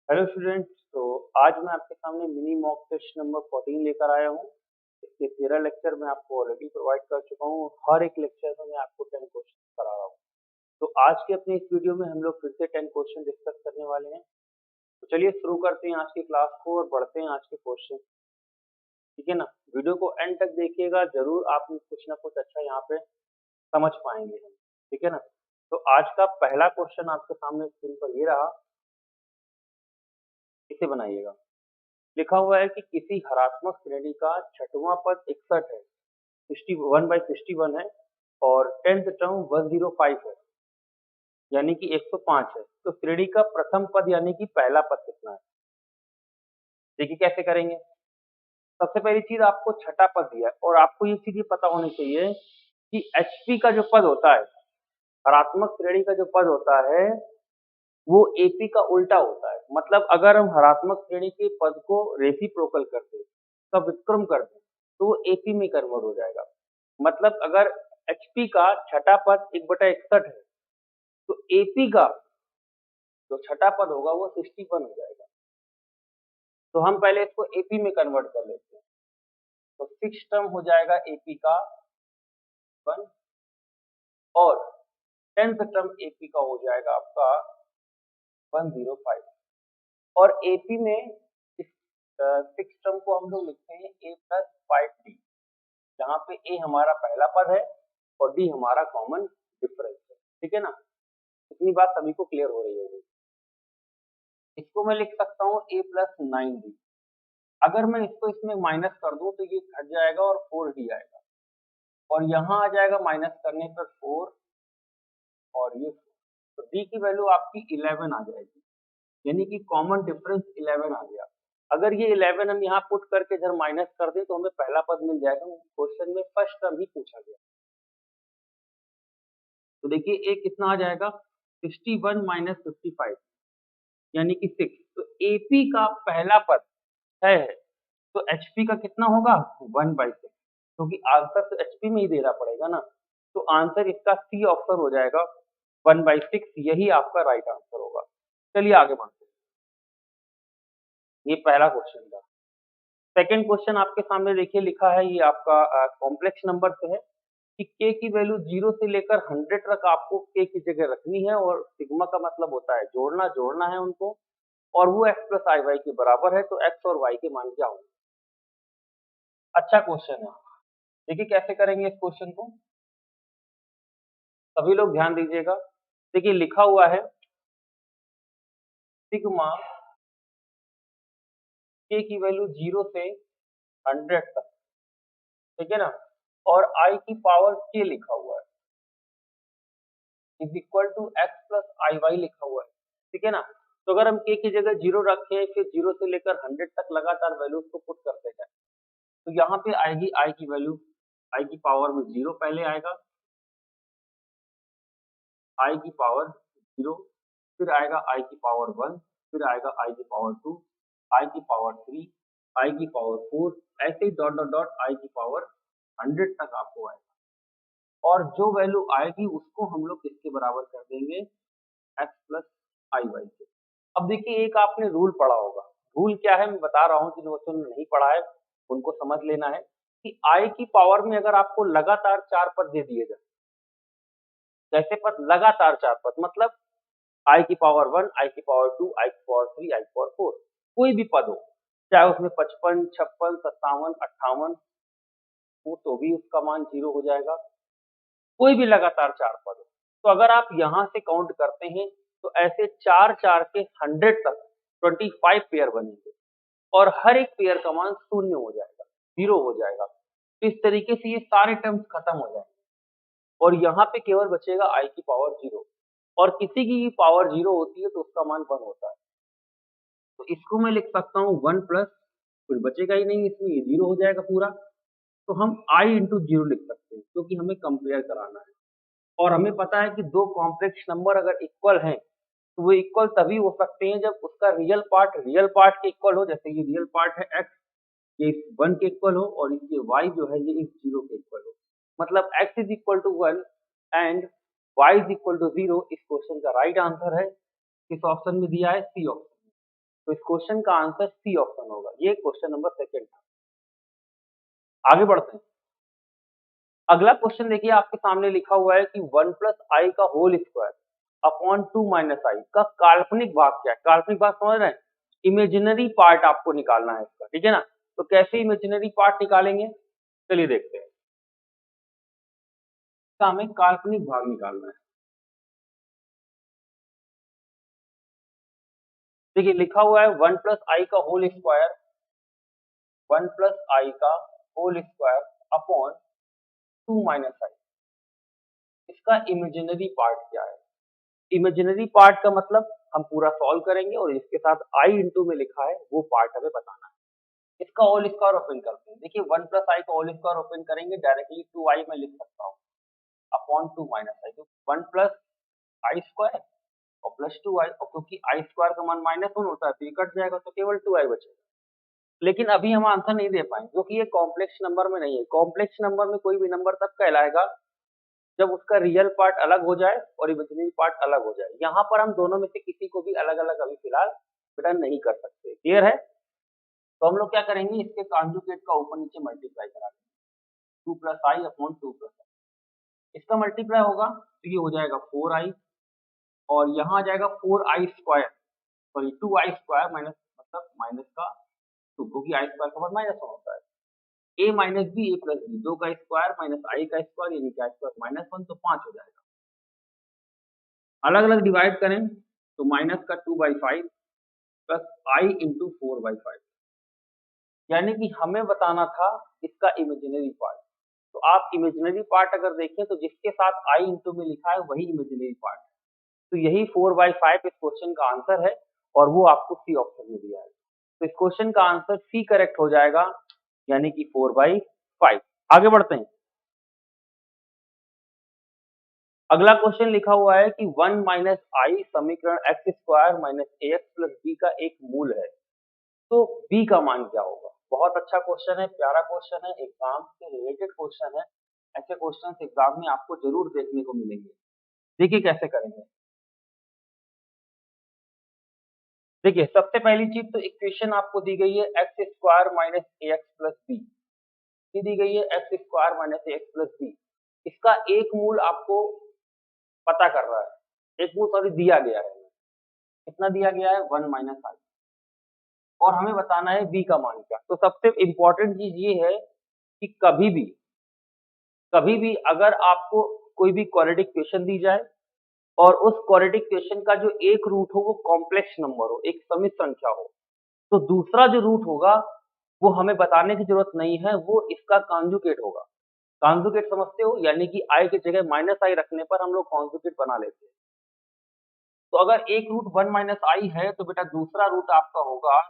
Hello students. तो आज मैं आपके सामने मिनी मॉक टेस्ट नंबर 14 लेकर आया हूँ। इसके 13 लेक्चर मैं आपको ऑलरेडी प्रोवाइड कर चुका हूँ। हर एक लेक्चर में मैं आपको 10 क्वेश्चन करा रहा हूँ। तो आज के अपने इस वीडियो में हम लोग फिर से 10 क्वेश्चन डिस्कस करने वाले हैं। तो चलिए शुरू करते हैं आज की क्लास को और बढ़ते हैं आज के क्वेश्चन। ठीक है ना। वीडियो को एंड तक देखिएगा, जरूर आप कुछ ना कुछ अच्छा यहाँ पे समझ पाएंगे हम। ठीक है ना। तो आज का पहला क्वेश्चन आपके सामने स्क्रीन पर ये रहा, इसे बनाइएगा। लिखा हुआ है कि किसी हरात्मक श्रेणी का छठवां पद 61 है, 61/61 है और 10th टर्म 105 है, यानी कि 105 है। तो श्रेणी का प्रथम पद यानी कि पहला पद कितना है? देखिए कैसे करेंगे। सबसे पहली चीज आपको छठा पद दिया है और आपको ये चीज ये पता होनी चाहिए कि एचपी का जो पद होता है, हरात्मक श्रेणी का जो पद होता है, वो एपी का उल्टा होता है। मतलब अगर हम हरात्मक श्रेणी के पद को रेसिप्रोकल करते, का व्युत्क्रम करते, तो वो एपी में कन्वर्ट हो जाएगा। मतलब अगर एचपी का छठा पद 1/61 है, तो एपी का जो छठा पद होगा वो 61 हो जाएगा। तो हम पहले इसको एपी में कन्वर्ट कर लेते हैं। तो 6 टर्म हो जाएगा एपी का 1 और 10th टर्म एपी का हो जाएगा आपका 105। और एपी में इस 6 टर्म को हम लोग लिखते हैं ए प्लस 5डी, जहाँ पे ए हमारा पहला पद है और डी हमारा कॉमन डिफरेंस है। ठीक है ना। इतनी बात सभी को क्लियर हो रही होगी। इसको मैं लिख सकता हूँ ए प्लस 9डी। अगर मैं इसको इसमें माइनस कर दूं तो ये घट जाएगा और 4डी आएगा और यहाँ आ जाएगा माइनस करने पर 4 और ये 4। तो डी की वैल्यू आपकी 11 आ जाएगी, यानी कि कॉमन डिफरेंस 11 आ गया। अगर ये 11 हम यहाँ पुट करके इधर माइनस कर दें तो हमें पहला पद मिल जाएगा। क्वेश्चन में फर्स्ट टर्म ही पूछा गया। तो देखिए ए कितना आ जाएगा, 61 माइनस 55 यानी कि 6। तो एपी का पहला पद 6 है, तो एचपी का कितना होगा 1/6, क्योंकि आंसर तो एचपी में ही देना पड़ेगा ना। तो आंसर इसका सी ऑप्शन हो जाएगा 1/6, यही आपका राइट आंसर होगा। चलिए आगे बढ़ते हैं। ये पहला क्वेश्चन था। सेकंड क्वेश्चन आपके सामने देखिए लिखा है, ये आपका कॉम्प्लेक्स नंबर से है कि के की वैल्यू 0 से लेकर 100 तक आपको के की जगह रखनी है और सिग्मा का मतलब होता है जोड़ना है उनको, और वो x प्लस आई वाई के बराबर है। तो x और y के मान क्या होंगे? अच्छा क्वेश्चन है। देखिए कैसे करेंगे इस क्वेश्चन को, सभी लोग ध्यान दीजिएगा। देखिए लिखा हुआ है सिग्मा के की वैल्यू 0 से 100 तक, ठीक है ना, और i की पावर k लिखा हुआ है is equal to X plus I Y लिखा हुआ है। ठीक है ना। तो अगर हम k की जगह 0 रखें, फिर 0 से लेकर 100 तक लगातार वैल्यूज को पुट करते जाए, तो यहाँ पे आएगी i की वैल्यू, i की पावर में 0 पहले आएगा, i की पावर 0, फिर आएगा i की पावर 1, फिर आएगा i की पावर 2, i की पावर 3, i की पावर 4, ऐसे ही डॉट डॉट डॉट i की पावर 100 तक आपको आएगा। और जो वैल्यू आएगी उसको हम लोग किसके बराबर कर देंगे, x प्लस आई वाई के। अब देखिए एक आपने रूल पढ़ा होगा, रूल क्या है मैं बता रहा हूँ, जिन बच्चों ने नहीं पढ़ा है उनको समझ लेना है कि i की पावर में अगर आपको लगातार 4 पद दे दिए जाए, कैसे पद, लगातार 4 पद, मतलब i की पावर 1, i की पावर 2, i की पावर 3, i की पावर 4, कोई भी पद हो, चाहे उसमें 55, 56, 57, 58 हो, तो भी उसका मान 0 हो जाएगा। कोई भी लगातार 4 पद हो, तो अगर आप यहाँ से काउंट करते हैं तो ऐसे 4 के 100 तक 25 पेयर बनेंगे और हर एक पेयर का मान 0 हो जाएगा, 0 हो जाएगा। तो इस तरीके से ये सारे टर्म्स खत्म हो जाएंगे और यहाँ पे केवल बचेगा i की पावर 0, और किसी की पावर 0 होती है तो उसका मान 1 होता है। तो इसको मैं लिख सकता हूँ 1 प्लस, कुछ बचेगा ही नहीं इसमें, ये 0 हो जाएगा पूरा। तो हम i इंटू 0 लिख सकते हैं क्योंकि हमें कंपेयर कराना है और हमें पता है कि दो कॉम्प्लेक्स नंबर अगर इक्वल हैं तो वो इक्वल तभी हो सकते हैं जब उसका रियल पार्ट के इक्वल हो। जैसे ये रियल पार्ट है x, ये 1 के इक्वल हो और ये y जो है ये इस 0 के इक्वल हो। मतलब x is equal to 1 and y is equal to 0 इस क्वेश्चन का राइट आंसर है। किस ऑप्शन में दिया है, सी ऑप्शन। तो इस क्वेश्चन का आंसर सी ऑप्शन होगा। ये क्वेश्चन नंबर सेकंड था। आगे बढ़ते हैं। अगला क्वेश्चन देखिए आपके सामने लिखा हुआ है कि 1 प्लस आई का होल स्क्वायर अपॉन 2 माइनस आई का काल्पनिक भाग क्या है। काल्पनिक भाग समझ रहे हैं, इमेजिनरी पार्ट आपको निकालना है इसका, ठीक है ना। तो कैसे इमेजिनरी पार्ट निकालेंगे, चलिए देखते हैं। इसका हमें काल्पनिक भाग निकालना है। देखिए लिखा हुआ है 1 प्लस आई का होल स्क्वायर, 1 प्लस आई का होल स्क्वायर अपॉन 2 माइनस आई। इसका इमेजिनरी पार्ट क्या है। इमेजिनरी पार्ट का मतलब हम पूरा सॉल्व करेंगे और इसके साथ आई इंटू में लिखा है वो पार्ट हमें बताना है। इसका होल स्क्वायर ओपन करते हैं। देखिए 1 प्लस आई का होल स्क्वायर ओपन करेंगे, डायरेक्टली 2 आई में लिख सकता हूँ अपॉन 2 माइनस आई। तो 1 प्लस आई स्क्वायर और प्लस 2 आई, और क्योंकि आई स्क्वायर का मान -1 होता है तो ये कट जाएगा, तो केवल 2 आई बचेगा। लेकिन अभी हम आंसर नहीं दे पाएंगे क्योंकि ये कॉम्प्लेक्स नंबर में नहीं है। कॉम्प्लेक्स नंबर में कोई भी नंबर तब कहलाएगा जब उसका रियल पार्ट अलग हो जाए और इमेजिनरी पार्ट अलग हो जाए। यहाँ पर हम दोनों में से किसी को भी अलग अलग अभी फिलहाल बेटा नहीं कर सकते। क्लियर है। तो हम लोग क्या करेंगे, इसके कॉन्जुगेट का ऊपर नीचे मल्टीप्लाई करा देंगे। 2 प्लस आई अपॉन 2 प्लस आई, इसका मल्टीप्लाई होगा तो ये हो जाएगा 4 आई, और यहाँ आ जाएगा 4 आई स्क्वायर, सॉरी 2 आई स्क्वायर माइनस, मतलब माइनस का 2, क्योंकि आई स्क्वायर का बाद -1 होता है। ए minus B, A plus B, 2 का स्क्वायर माइनस आई का स्क्वायर, यानी कि आई स्क्वायर -1 तो 5 हो जाएगा। अलग अलग डिवाइड करें तो माइनस का 2/5 प्लस आई इंटू 4/5, यानी कि हमें बताना था इसका इमेजिनरी पार्ट। तो आप इमेजिनरी पार्ट अगर देखें तो जिसके साथ आई इंटू में लिखा है वही इमेजिनरी पार्ट है। तो यही 4/5 इस क्वेश्चन का आंसर है, और वो आपको सी ऑप्शन में दिया है। तो इस क्वेश्चन का आंसर सी करेक्ट हो जाएगा, यानी कि 4/5। आगे बढ़ते हैं। अगला क्वेश्चन लिखा हुआ है कि 1 माइनस आई समीकरण एक्स स्क्वायर माइनस ए एक्स प्लस बी का एक मूल है, तो बी का मान क्या होगा। बहुत अच्छा क्वेश्चन है, प्यारा क्वेश्चन है, एग्जाम से रिलेटेड क्वेश्चन है। ऐसे क्वेश्चन एग्जाम में आपको जरूर देखने को मिलेंगे। देखिए कैसे करेंगे। देखिए सबसे पहली चीज तो इक्वेशन आपको दी गई है एक्स स्क्वायर माइनस ए एक्स प्लस बी, दी गई है एक्स स्क्वायर माइनस ए एक्स प्लस बी। इसका एक मूल आपको पता कर रहा है, एक मूल सॉरी दिया गया है। कितना दिया गया है, 1 माइनस आई, और हमें बताना है बी का मान क्या। तो सबसे इम्पोर्टेंट चीज ये है कि कभी भी अगर आपको कोई भी क्वाड्रेटिक इक्वेशन दी जाए और उस क्वाड्रेटिक इक्वेशन का जो एक रूट हो वो कॉम्प्लेक्स नंबर हो, एक समित संख्या हो, तो दूसरा जो रूट होगा वो हमें बताने की जरूरत नहीं है, वो इसका कॉन्जुगेट होगा। कॉन्जुगेट समझते हो, यानी कि आई की जगह माइनस आई रखने पर हम लोग कॉन्जुगेट बना लेते हैं। तो अगर एक रूट 1 माइनस आई है तो बेटा दूसरा रूट आपका होगा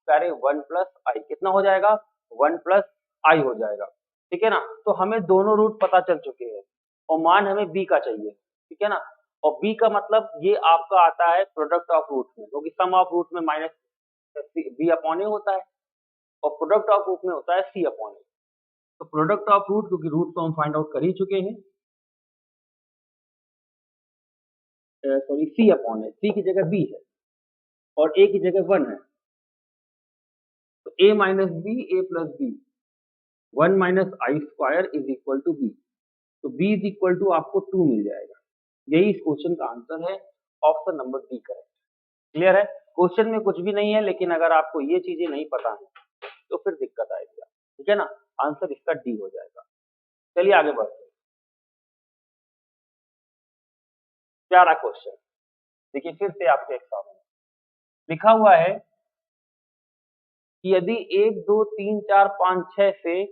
सारे 1 प्लस आई, कितना हो जाएगा, 1 प्लस आई हो जाएगा। ठीक है ना। तो हमें दोनों रूट पता चल चुके हैं और मान हमें बी का चाहिए। ठीक है ना। और बी का मतलब ये आपका आता है प्रोडक्ट ऑफ रूट में, क्योंकि सम ऑफ रूट में माइनस बी अपॉन ए होता है और प्रोडक्ट ऑफ रूट में होता है सी अपॉन ए। तो प्रोडक्ट ऑफ रूट, क्योंकि रूट तो हम फाइंड आउट कर ही चुके हैं, सॉरी सी अपॉन ए, सी की जगह बी है और ए की जगह 1 है, तो A minus B, A plus B, 1 minus I square is equal to B. तो बी इज इक्वल टू आपको 2 मिल जाएगा। यही इस क्वेश्चन का आंसर है, option number D correct. Clear है। क्वेश्चन में कुछ भी नहीं है, लेकिन अगर आपको ये चीजें नहीं पता है तो फिर दिक्कत आएगी। ठीक है ना। आंसर इसका डी हो जाएगा। चलिए आगे बढ़ते हैं। प्यारा क्वेश्चन देखिए फिर से आपके एग्जाम में लिखा हुआ है कि यदि 1 2 3 4 5 6 से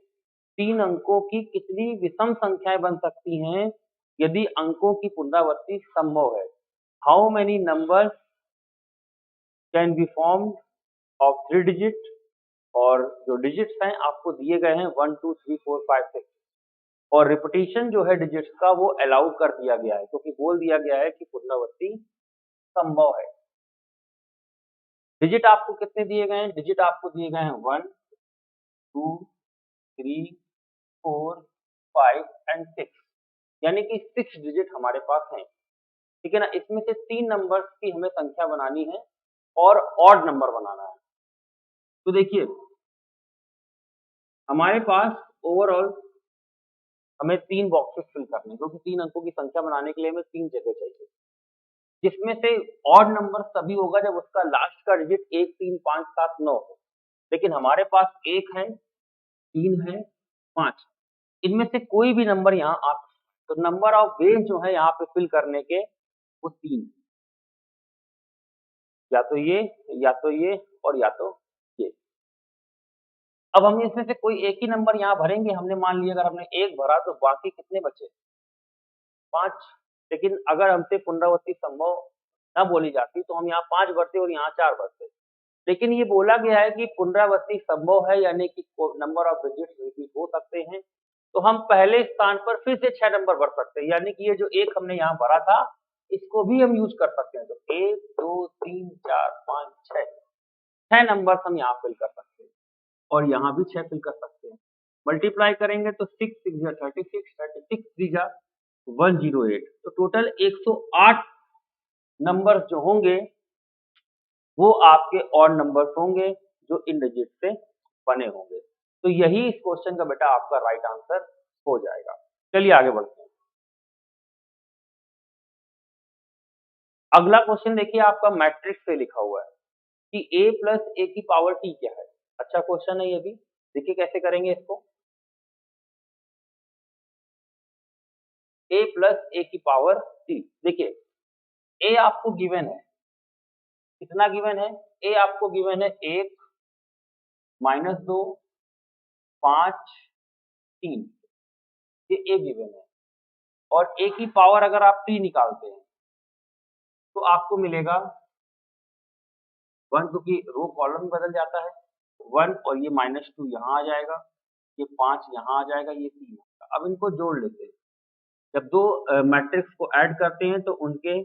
3 अंकों की कितनी विषम संख्याएं बन सकती हैं यदि अंकों की पुनरावृत्ति संभव है। How many numbers can be formed of 3 digit, और जो डिजिट्स हैं आपको दिए गए हैं 1 2 3 4 5 6, और रिपीटिशन जो है डिजिट्स का वो अलाउ कर दिया गया है, क्योंकि बोल दिया गया है कि पुनरावृत्ति संभव है। डिजिट आपको कितने दिए गए हैं, डिजिट आपको दिए गए हैं 1 2 3 4 5 एंड 6, यानी कि 6 डिजिट हमारे पास हैं। ठीक है ना। इसमें से 3 नंबर्स की हमें संख्या बनानी है और ऑड नंबर बनाना है। तो देखिए हमारे पास ओवरऑल हमें 3 बॉक्सेस फिल करने हैं, क्योंकि 3 अंकों की संख्या बनाने के लिए हमें 3 जगह चाहिए, जिसमें से ऑड नंबर तभी होगा जब उसका लास्ट का डिजिट 1, 3, 5, 7, 9 हो। लेकिन हमारे पास 1 है, 3 है, 5, इनमें से कोई भी नंबर यहाँ आ सकता है। तो नंबर ऑफ वेज जो है यहाँ पे फिल करने के वो 3, या तो ये, या तो ये और या तो ये। अब हम इसमें से कोई एक ही नंबर यहाँ भरेंगे। हमने मान लिया अगर हमने 1 भरा तो बाकी कितने बचे? 5। लेकिन अगर हमसे पुनरावृत्ति संभव ना बोली जाती तो हम यहाँ 5 भरते और यहाँ 4 भरते। लेकिन ये बोला गया है कि पुनरावृत्ति संभव है, यानी कि नंबर ऑफ डिजिट्स रिपीट हो सकते हैं, तो हम पहले स्थान पर फिर से 6 नंबर भर सकते हैं, यानी कि ये जो 1 हमने यहाँ भरा था इसको भी हम यूज कर सकते हैं। तो 1, 2, 3, 4, 5, 6 नंबर्स हम यहाँ फिल कर सकते हैं और यहाँ भी 6 फिल कर सकते हैं। मल्टीप्लाई करेंगे तो 6 6 जा 36, 36 3 जा 108, तो टोटल 108 नंबर्स जो होंगे वो आपके ऑड नंबर्स होंगे जो इन डिजिट से बने होंगे। तो यही इस क्वेश्चन का बेटा आपका राइट आंसर हो जाएगा। चलिए आगे बढ़ते हैं। अगला क्वेश्चन देखिए आपका मैट्रिक्स से लिखा हुआ है कि a प्लस ए की पावर t क्या है। अच्छा क्वेश्चन है ये भी। देखिए कैसे करेंगे इसको। a प्लस ए की पावर t। देखिए a आपको गिवन है, कितना गिवन है? a आपको गिवन है 1, -2, 5, 3, ये a गिवन है। और a की पावर अगर आप t निकालते हैं तो आपको मिलेगा 1, क्योंकि रो कॉलम बदल जाता है, 1 और ये -2 यहाँ आ जाएगा, ये 5 यहाँ आ जाएगा, ये 3 अब इनको जोड़ लेते हैं। जब दो मैट्रिक्स को ऐड करते हैं तो उनके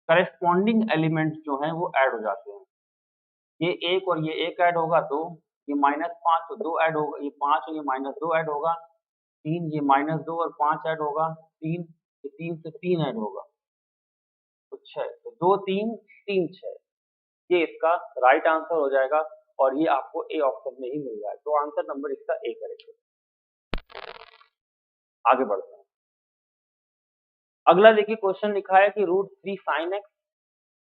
करेस्पॉन्डिंग एलिमेंट्स जो हैं वो ऐड हो जाते हैं। ये 1 और ये 1 ऐड होगा 2, ये -5 तो 2 ऐड होगा, ये 5 और ये -2 ऐड होगा 3, ये -2 और 5 ऐड होगा 3, ये 3 से 3 ऐड होगा तो 6, तो 2 3 3 6, ये इसका राइट आंसर हो जाएगा और ये आपको ए ऑप्शन में ही मिल जाएगा। तो आंसर नंबर इसका ए करेक्ट। आगे बढ़ते हैं। अगला देखिए क्वेश्चन लिखा है कि √3 sin x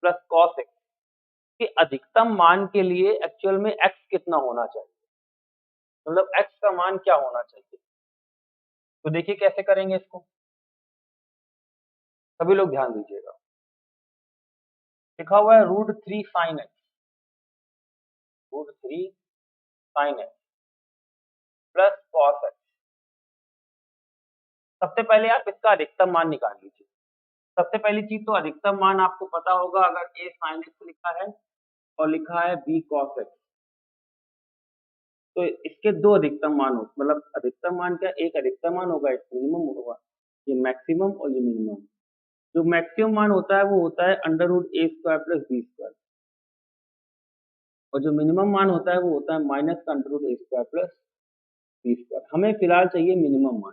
plus cos x के अधिकतम मान के लिए एक्चुअल में x कितना होना चाहिए, मतलब x का मान क्या होना चाहिए। तो देखिए कैसे करेंगे इसको, सभी लोग ध्यान दीजिएगा। लिखा हुआ है √3 sin x, √3 sin x plus cos x। सबसे पहले आप इसका अधिकतम मान निकाल लीजिए। सबसे पहली चीज तो अधिकतम मान आपको पता होगा, अगर a sin x लिखा है और लिखा है b cos x, तो इसके दो अधिकतम मान हो, मतलब अधिकतम मान क्या, एक अधिकतम मान होगा, एक मिनिमम होगा, ये मैक्सिमम और ये मिनिमम। जो मैक्सिमम मान होता है वो होता है √a² प्लस b², और जो मिनिमम मान होता है वो होता है -√a² प्लस b²। हमें फिलहाल चाहिए मिनिमम मान,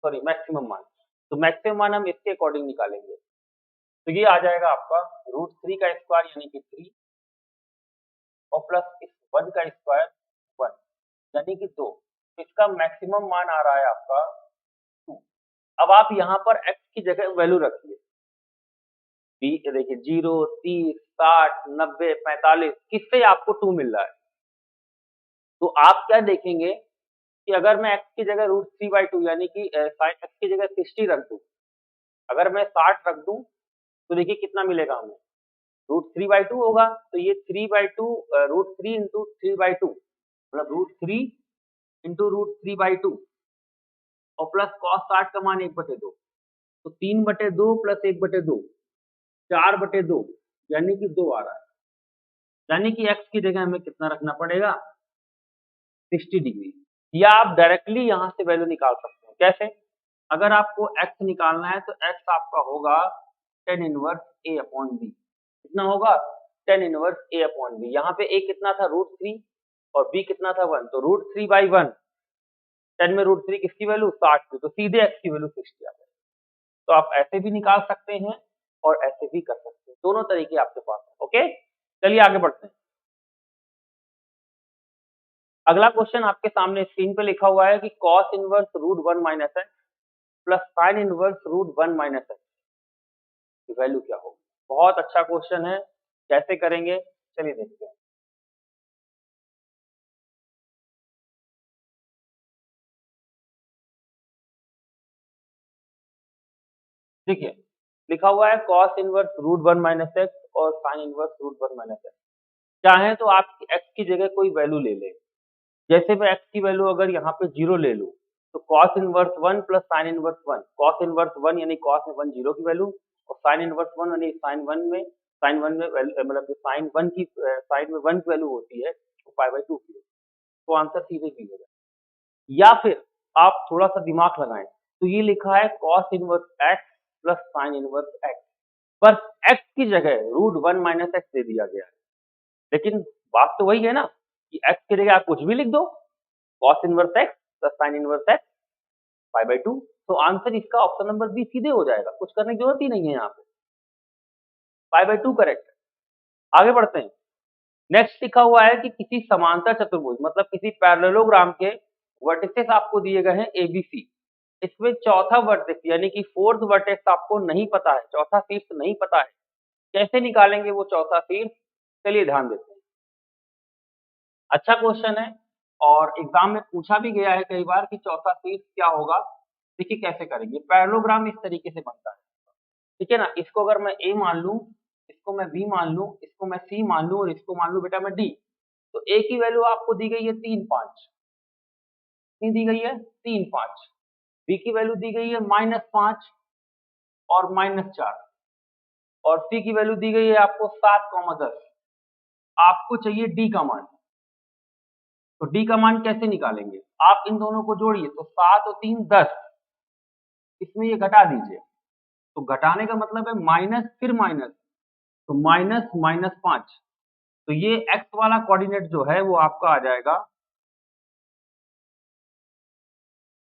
सॉरी मैक्सिमम मान। तो मैक्सिमम मान हम इसके अकॉर्डिंग निकालेंगे। तो ये आ जाएगा आपका √3 का स्क्वायर यानी कि 3 और प्लस इस 1 का स्क्वायर 1 यानी कि 2। इसका मैक्सिमम मान आ रहा है आपका 2। अब आप यहाँ पर x की जगह वैल्यू रखिए। देखिए 0, 30, 60, 90, 45 किससे आपको 2 मिल रहा है। तो आप क्या देखेंगे कि अगर मैं x की जगह √3/2 यानी कि sin x की जगह 60 रख दूं, अगर मैं 60 रख दूं तो देखिए कितना मिलेगा हमें, √3/2 होगा। तो ये 3/2 √3 into 3/2 मतलब √3 into √3/2 और प्लस cos 60 का मान 1/2, तो 3/2 प्लस 1/2 4/2 यानी कि 2 आ रहा है। यानी कि x की जगह हमें कितना रखना पड़ेगा, 60 डिग्री। या आप डायरेक्टली यहाँ से वैल्यू निकाल सकते हैं। कैसे, अगर आपको x निकालना है तो x आपका होगा tan इनवर्स a/b। कितना होगा, tan इनवर्स a/b। यहाँ पे a कितना था, √3 और b कितना था 1, तो √3/1, 10 में √3 किसकी वैल्यू 60 की, तो सीधे x की वैल्यू 60 आ जाएगी। तो आप ऐसे भी निकाल सकते हैं और ऐसे भी कर सकते हैं, दोनों तरीके आपके पास है। ओके, चलिए आगे बढ़ते हैं। अगला क्वेश्चन आपके सामने स्क्रीन पे लिखा हुआ है कि cos inverse root 1 minus X plus sine inverse root 1 minus X की वैल्यू क्या होगी। बहुत अच्छा क्वेश्चन है, कैसे करेंगे चलिए देखते हैं। देखिए लिखा हुआ है cos inverse root 1 minus x और sine inverse root 1 minus x. चाहे तो आप x की जगह कोई वैल्यू ले लें, जैसे मैं x की वैल्यू अगर यहाँ पे 0 ले लूँ तो cos inverse 1 plus sine inverse 1, cos inverse 1 यानी cos में 1 0 की वैल्यू और साइन इनवर्स 1 यानी साइन 1 में मतलब साइन 1 की साइन में 1 की वैल्यू होती है तो पाई बाई 2 की, तो आंसर सीधे बी हो जाए। या फिर आप थोड़ा सा दिमाग लगाएं तो ये लिखा है cos inverse x plus sine inverse x, पर x की जगह रूट 1 माइनस एक्स दे दिया गया है, लेकिन बात तो वही है ना कि x की जगह आप कुछ भी लिख दो, cos inverse x plus sine inverse x pi by 2, तो आंसर इसका ऑप्शन नंबर बी सीधे हो जाएगा, कुछ करने की जरूरत ही नहीं है यहाँ पे, पाई बाई 2 करेक्ट है। आगे बढ़ते हैं। नेक्स्ट लिखा हुआ है कि किसी समांतर चतुर्भुज मतलब किसी पैरेललोग्राम के वर्टिसेस आपको दिए गए हैं एबीसी, इसमें चौथा वर्टेक्स यानी कि फोर्थ वर्टेक्स आपको नहीं पता है, चौथा शीर्ष नहीं पता है, कैसे निकालेंगे वो चौथा शीर्ष, चलिए ध्यान देते हैं। अच्छा क्वेश्चन है और एग्जाम में पूछा भी गया है कई बार कि चौथा शीर्ष क्या होगा। देखिए कैसे करेंगे, पैरेललोग्राम इस तरीके से बनता है, ठीक है ना। इसको अगर मैं ए मान लूं, इसको मैं बी मान लूं, इसको मैं सी मान लूं और इसको मान लूं बेटा मैं डी, तो ए की वैल्यू आपको दी गई है 3 5, दी गई है 3 5, बी की वैल्यू दी गई है -5 और -4 और सी की वैल्यू दी गई है आपको 7, 10। आपको चाहिए डी का मान, तो डी का मान कैसे निकालेंगे, आप इन दोनों को जोड़िए तो 7 और 3 10, इसमें ये घटा दीजिए, तो घटाने का मतलब है माइनस फिर माइनस, तो माइनस -5, तो ये x वाला कोऑर्डिनेट जो है वो आपका आ जाएगा,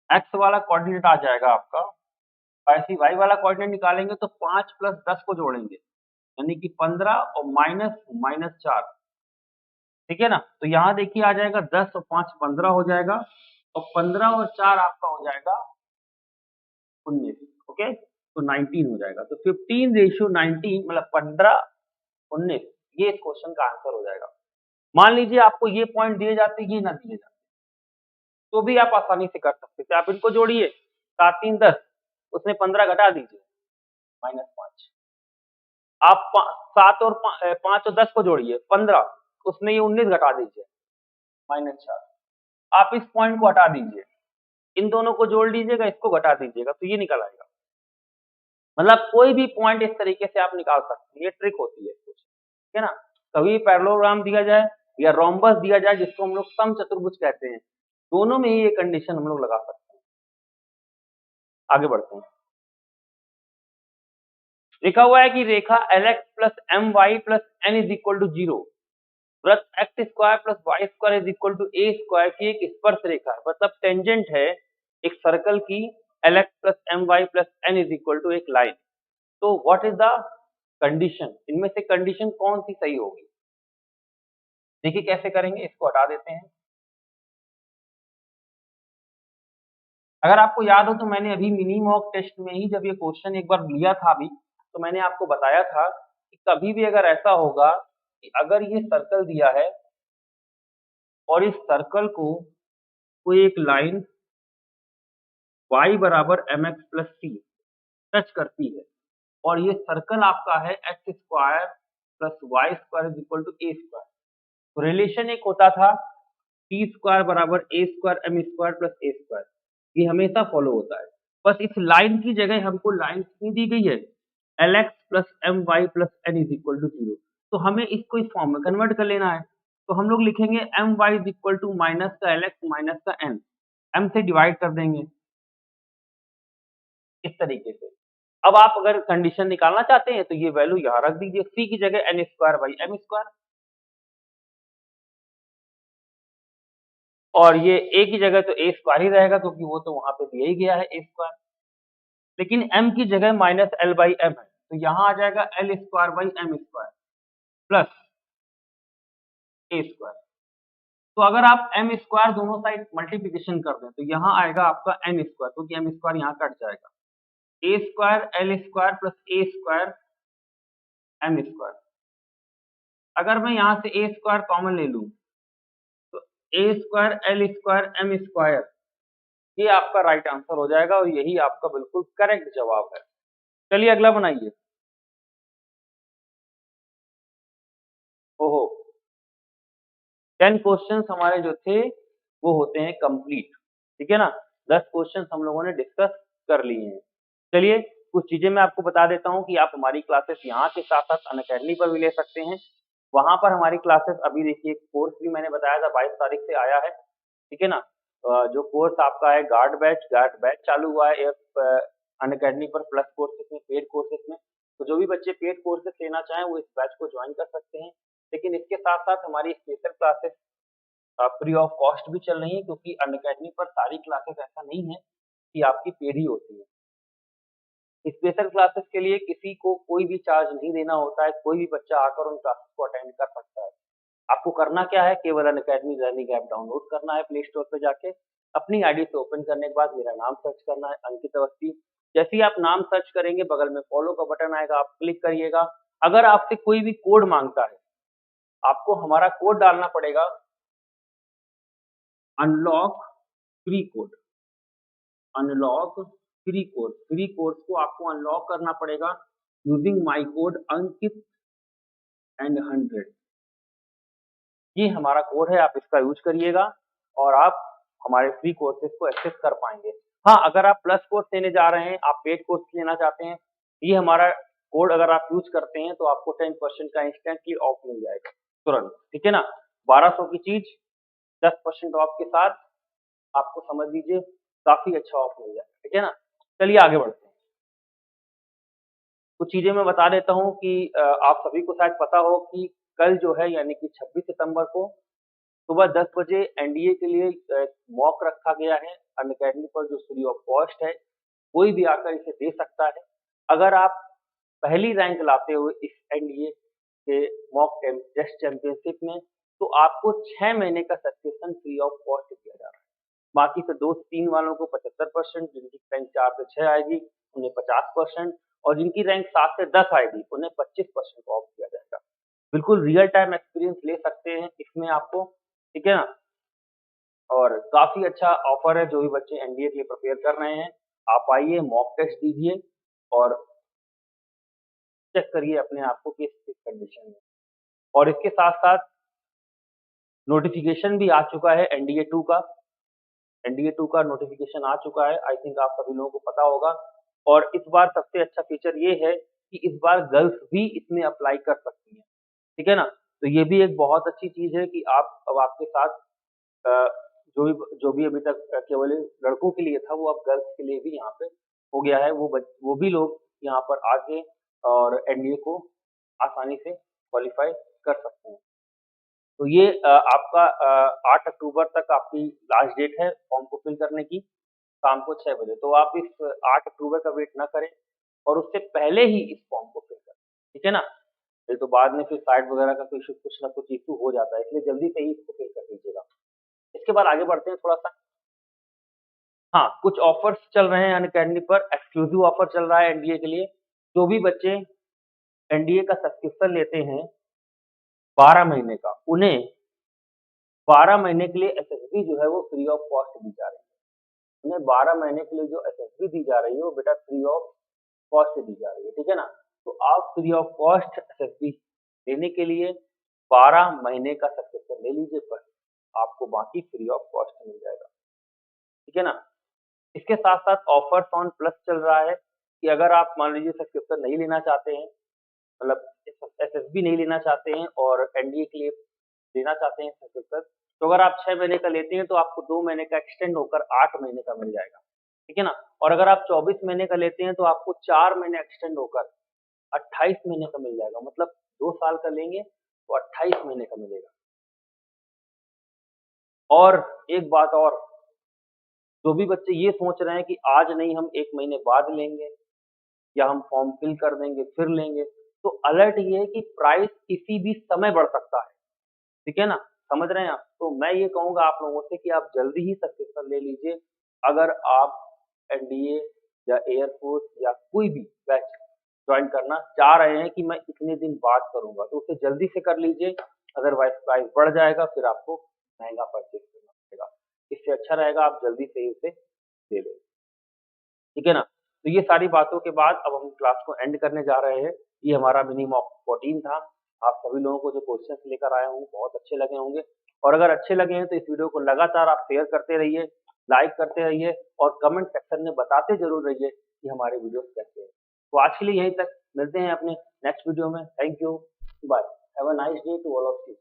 x वाला कोऑर्डिनेट आ जाएगा आपका, ऐसे y वाला कोऑर्डिनेट निकालेंगे तो 5 प्लस 10 को जोड़ेंगे यानी कि 15 और -4, ठीक है ना। तो यहाँ देखिए आ जाएगा 10 और 5 15 हो जाएगा और 15 और 4 आपका हो जाएगा 19, ओके, तो 19 हो जाएगा, तो 15:19 मतलब 15:19, ये इस क्वेश्चन का आंसर हो जाएगा। मान लीजिए आपको ये पॉइंट दिए जाते, ये ना दिए जाते, तो भी आप आसानी से कर सकते थे, आप इनको जोड़िए 7 3 10, उसमें 15 घटा दीजिए -5, आप 7 और 5 और 10 को जोड़िए 15, उसमें ये 19 घटा दीजिए -4, आप इस पॉइंट को हटा दीजिए, इन दोनों को जोड़ लीजिएगा, इसको घटा दीजिएगा, तो ये निकल आएगा। मतलब कोई भी पॉइंट इस तरीके से आप निकाल सकते हैं, ये ट्रिक होती है कुछ, ठीक है ना। कभी पैरेललोग्राम दिया जाए या रोम्बस दिया जाए जिसको हम लोग समचतुर्भुज कहते हैं, दोनों में ही ये कंडीशन हम लोग लगा सकते हैं। आगे बढ़ते हैं। लिखा हुआ है कि रेखा Lx plus my plus n is equal to 0, वृत्त x square plus Y square is equal to a square की एक स्पर्श रेखा है, मतलब टेंजेंट है एक सर्कल की Lx plus my plus n is equal to एक लाइन, तो व्हाट इज द कंडीशन, इनमें से कंडीशन कौन सी सही होगी। देखिए कैसे करेंगे, इसको हटा देते हैं। अगर आपको याद हो तो मैंने अभी मिनी मॉक टेस्ट में ही जब ये क्वेश्चन एक बार लिया था अभी, तो मैंने आपको बताया था कि कभी भी अगर ऐसा होगा कि अगर ये सर्कल दिया है और इस सर्कल को कोई एक लाइन y बराबर mx प्लस c टच करती है और ये सर्कल आपका है X square plus Y square is equal to A square, तो रिलेशन एक होता था टी स्क्वायर बराबर A square M square plus A square, ये हमेशा फॉलो होता है। बस इस लाइन की जगह हमको लाइन कितनी दी गई है, L X plus M Y plus N is equal to 0, तो हमें इसको इस फॉर्म में कन्वर्ट कर लेना है, तो हम लोग लिखेंगे M Y is equal to minus का एल एक्स माइनस का एन, एम से डिवाइड कर देंगे इस तरीके से। अब आप अगर कंडीशन निकालना चाहते हैं तो ये वैल्यू यहाँ रख दीजिए, सी की जगह N square by M square और ये ए की जगह तो ए स्क्वायर ही रहेगा क्योंकि वो तो वहां पे दिया ही गया है ए स्क्वायर, लेकिन m की जगह माइनस एल बाई एम है, तो यहाँ आ जाएगा L square by M square plus A square. तो अगर आप एम स्क्वायर दोनों साइड मल्टीप्लीकेशन कर दें तो यहाँ आएगा आपका एन स्क्वायर, क्योंकि एम स्क्वायर यहाँ कट जाएगा, A square L square plus A square M square. अगर मैं यहाँ से ए स्क्वायर कॉमन ले लूँ तो A square L square M square, ये आपका राइट आंसर हो जाएगा और यही आपका बिल्कुल करेक्ट जवाब है। चलिए अगला बनाइए। ओहो, 10 क्वेश्चंस हमारे जो थे वो होते हैं कंप्लीट, ठीक है ना। 10 क्वेश्चंस हम लोगों ने डिस्कस कर लिए हैं। चलिए कुछ चीजें मैं आपको बता देता हूँ कि आप हमारी क्लासेस यहाँ के साथ साथ अनअकैडमी पर भी ले सकते हैं। वहां पर हमारी क्लासेस अभी देखिए, कोर्स भी मैंने बताया था 22 तारीख से आया है, ठीक है ना। जो कोर्स आपका है गार्ड बैच चालू हुआ है अनअकैडमी पर, प्लस कोर्सेज में, पेड कोर्सेज में। तो जो भी बच्चे पेड कोर्सेज लेना चाहें वो इस बैच को ज्वाइन कर सकते हैं। लेकिन इसके साथ साथ हमारी special classes free of cost भी चल रही है, क्योंकि अनअकैडमी पर सारी क्लासेस ऐसा नहीं है कि आपकी पेड ही होती है। स्पेशल क्लासेस के लिए किसी को कोई भी चार्ज नहीं देना होता है, कोई भी बच्चा आकर उन क्लासेस को अटेंड कर सकता है। आपको करना क्या है, केवल अनअकैडमी लर्निंग ऐप डाउनलोड करना है प्ले स्टोर पे जाके, अपनी आईडी से ओपन करने के बाद मेरा नाम सर्च करना है, अंकित अवस्थी। जैसे ही आप नाम सर्च करेंगे बगल में फॉलो का बटन आएगा, आप क्लिक करिएगा। अगर आपसे कोई भी कोड मांगता है, आपको हमारा कोड डालना पड़ेगा, unlock free code. Unlock free code को आपको अनलॉक करना पड़ेगा using my code Ankit and 100। ये हमारा कोड है, आप इसका यूज करिएगा और आप हमारे फ्री कोर्सेज को एक्सेस कर पाएंगे। हाँ, अगर आप प्लस कोर्स लेने जा रहे हैं, आप पेड कोर्स लेना चाहते हैं, ये हमारा कोड अगर आप यूज करते हैं तो आपको 10% का इंस्टेंटली ऑफ मिल जाएगा तुरंत, ठीक है ना। 1200 की चीज 10% ऑफ के साथ आपको समझ लीजिए काफी अच्छा ऑफ मिल जाएगा, ठीक है ना। चलिए आगे बढ़ते हैं। कुछ चीजें मैं बता देता हूँ कि आप सभी को शायद पता हो कि कल जो है यानी कि 26 सितंबर को सुबह 10 बजे एनडीए के लिए मॉक रखा गया है अनअकैडमी पर, जो फ्री ऑफ कॉस्ट है, कोई भी आकर इसे दे सकता है। अगर आप पहली रैंक लाते हुए इस एनडीए के मॉक टेस्ट चैंपियनशिप में, तो आपको 6 महीने का सब्सक्रिप्शन फ्री ऑफ कॉस्ट दिया जा रहा है। बाकी से 2 से 3 वालों को 75%, जिनकी रैंक 4 से 6 आएगी उन्हें 50%, और जिनकी रैंक 7 से 10 आएगी उन्हें 25% ऑफ दिया जाएगा। बिल्कुल रियल टाइम एक्सपीरियंस ले सकते हैं इसमें आपको, ठीक है ना। और काफी अच्छा ऑफर है, जो भी बच्चे एनडीए के लिए प्रिपेयर कर रहे हैं, आप आइए मॉक टेस्ट दीजिए और चेक करिए अपने आप को कि किस कंडीशन में। और इसके साथ साथ नोटिफिकेशन भी आ चुका है एनडीए 2 का। एनडीए 2 का नोटिफिकेशन आ चुका है, आई थिंक आप सभी लोगों को पता होगा। और इस बार सबसे अच्छा फीचर ये है कि इस बार गर्ल्स भी इसमें अप्लाई कर सकती हैं, ठीक है ना। तो ये भी एक बहुत अच्छी चीज है कि आप अब आपके साथ अ, जो भी अभी तक केवल लड़कों के लिए था, वो अब गर्ल्स के लिए भी यहाँ पे हो गया है। वो भी लोग यहाँ पर आके और एनडीए को आसानी से क्वालिफाई कर सकते हैं। तो ये आपका 8 अक्टूबर तक आपकी लास्ट डेट है फॉर्म को फिल करने की, शाम को 6 बजे। तो आप इस 8 अक्टूबर का वेट ना करें और उससे पहले ही इस फॉर्म को फिल करें, ठीक है ना। नहीं तो बाद में फिर साइट वगैरह का कुछ ना कुछ इशू हो जाता है, इसलिए जल्दी से ही इसको फिल कर दीजिएगा। इसके बाद आगे बढ़ते हैं थोड़ा सा। हाँ, कुछ ऑफर्स चल रहे हैं अनअकैडमी पर, एक्सक्लूसिव ऑफर चल रहा है एनडीए के लिए। जो भी बच्चे एनडीए का सब्सक्रिप्शन लेते हैं 12 महीने का, उन्हें 12 महीने के लिए एसएसबी जो है वो फ्री ऑफ कॉस्ट दी जा रही है। उन्हें 12 महीने के लिए जो एसएसबी दी जा रही है वो बेटा फ्री ऑफ कॉस्ट दी जा रही है, ठीक है ना। तो आप फ्री ऑफ कॉस्ट एसएसबी लेने के लिए 12 महीने का सब्सक्रिप्शन ले लीजिए, बस आपको बाकी फ्री ऑफ कॉस्ट मिल जाएगा, ठीक है ना। इसके साथ साथ ऑफर्स ऑन प्लस चल रहा है कि अगर आप मान लीजिए सब्सक्रिप्शन नहीं लेना चाहते हैं, मतलब एसएसबी नहीं लेना चाहते हैं और एनडीए के लिए लेना चाहते हैं सब्सक्रिप्शन, तो अगर आप 6 महीने का लेते हैं तो आपको 2 महीने का एक्सटेंड होकर 8 महीने का मिल जाएगा, ठीक है ना। और अगर आप 24 महीने का लेते हैं तो आपको 4 महीने एक्सटेंड होकर 28 महीने का मिल जाएगा। मतलब 2 साल का लेंगे तो 28 महीने का मिलेगा। और एक बात और, जो भी बच्चे ये सोच रहे हैं कि आज नहीं हम 1 महीने बाद लेंगे, या हम फॉर्म फिल कर देंगे फिर लेंगे। तो अलर्ट ये है कि प्राइस किसी भी समय बढ़ सकता है, ठीक है ना? समझ रहे हैं आप? तो मैं ये कहूँगा आप लोगों से कि आप जल्दी ही सक्सेसर ले लीजिए। अगर आप एनडीए या एयरफोर्स या कोई भी बैच जॉइन करना चाह रहे हैं कि मैं इतने दिन बाद करूँगा, तो उसे जल्दी से कर लीजिए, अदरवाइज़ प्राइस बढ़ जाएगा, फिर आपको महँगा परचेज़ करना पड़ेगा। इससे अच्छा रहेगा आप जल्दी से ही उसे ले लें। ठीक है ना? तो ये सारी बातों के बाद अब हम क्लास को एंड करने जा रहे हैं। ये हमारा मिनी मॉक 14 था। आप सभी लोगों को जो क्वेश्चन्स लेकर आया हूँ, बहुत अच्छे लगे होंगे और अगर अच्छे लगे हैं तो इस वीडियो को लगातार आप शेयर करते रहिए, लाइक करते रहिए और कमेंट सेक्शन में बताते ज़रूर रहिए कि हमारे वीडियोज़ कैसे हैं। तो आज के लिए यहीं तक, मिलते हैं अपने नेक्स्ट वीडियो में। Thank you, bye. Have a nice day to all of you.